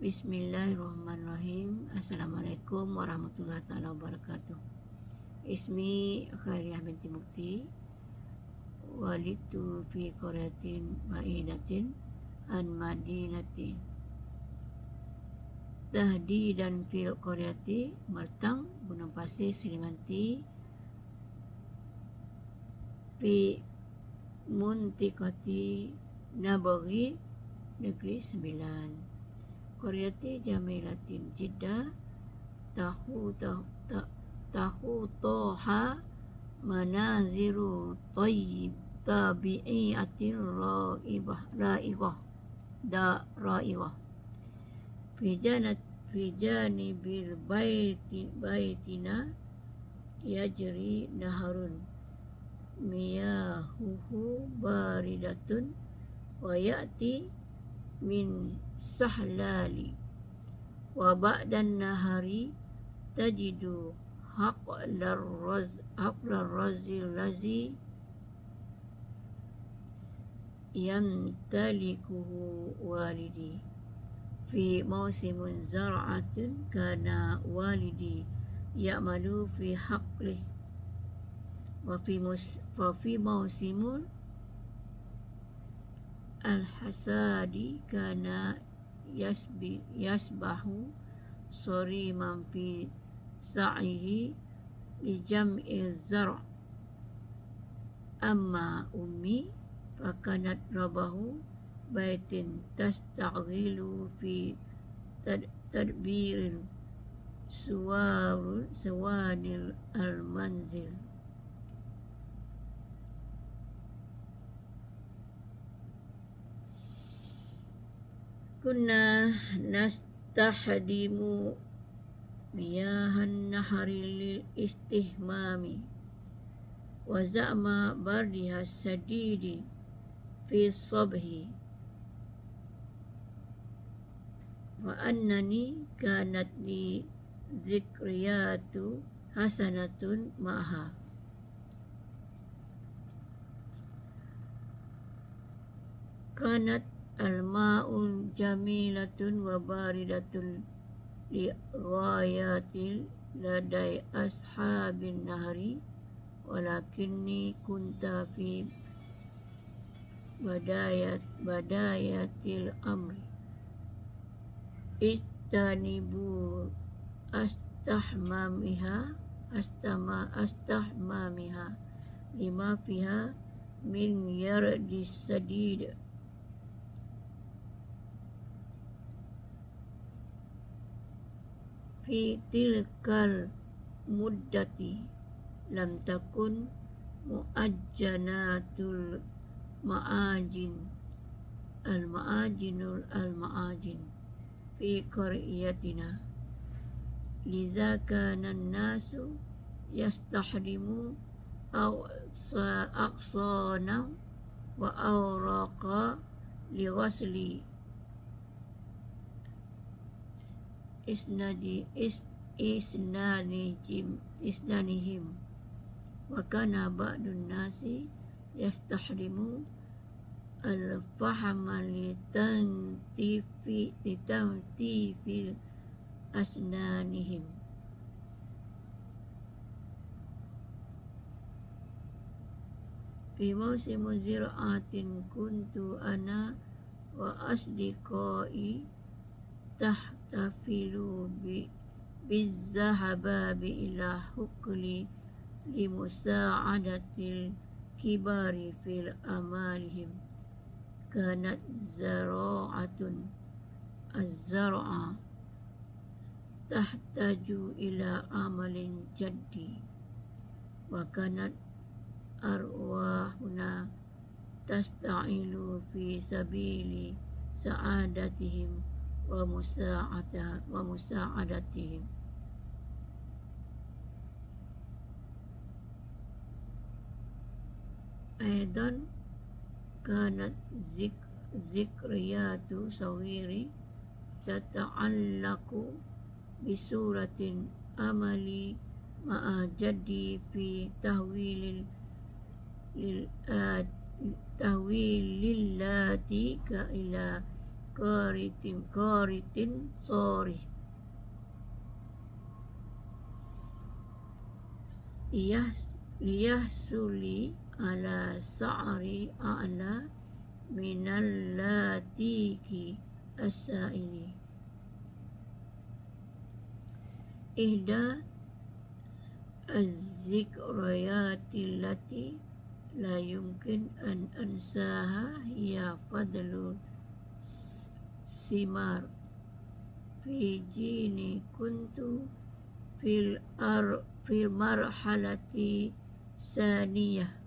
Bismillahirrahmanirrahim. Assalamualaikum warahmatullahi taala wabarakatuh. Ismi Khairiyah binti Mukti. Walitu fi qaryatin ba'idatin an madinatin. Tahdidan fil qaryati Mertang Gunung Pasir Silimanti fi muntiqati Nabaghi Negeri Sembilan. Qaryati jamilatin Jeddah tahu toha manaziru tayyib tabi'iatir ra'iqah fi janibil baitina yajri naharun miyahuhu baridatun wa ya'ti min sahlali wa ba'dan nahari tajidu haqlar razil lazi yamtalikuhu walidi fi mausimun zar'atun kana walidi ya'malu fi haqlih wa fi mausimun al-hasadi kana yasbahu sariman fi sa'ihi li jam'i zar' amma ummi fakanat rabahu baitin tastaghilu fi tadbiril suwanil al-manzil. Kunna nastahdimu miyahan nahari lil istihmami wa za'ma bardiha sadidi fi sabhi wa annani kanat li dzikriyatu hasanatun ma'ha. Kanat al-ma'ul jamilatun wa baridatun li ghayatil ladai ashabin nahri walakinni kunta fi badayatil amri istanibu astahmamiha lima fiha min yardis sadid fi tilkal muddati lam takun muajjanatul ma'ajin al-ma'ajin fi qaryatina liza kana an-nasu yastahdimu aqsana wa awraqa li ghasli isnanihim wa kana ba'dun nasi yastahdimu al-fahma litantifil asnanihim. Fi mausimu zir'atin kuntu ana wa asdiqai tahtafilu bizzahababi ila hukli li musa'adatil kibari fil amalihim. Kanat zara'atun az-zar'a tahtaju ila amalin jaddi wa kanat arwahuna tasta'ilu fi sabili sa'adatihim wa musa'adatihim. Aidan kanat zikriyatu sawiri tata'allaku bisuratin amali ma'a jaddi fi tahwilil tahwilillati ka ila qaritin sorih. Liyahsuli ala sa'ri a'la minal latiki as-sa'ili. Ihda az-zikrayati allati la yumkin an ansaha hiya fadlu simar fi jini kuntu fil marhalati saniyah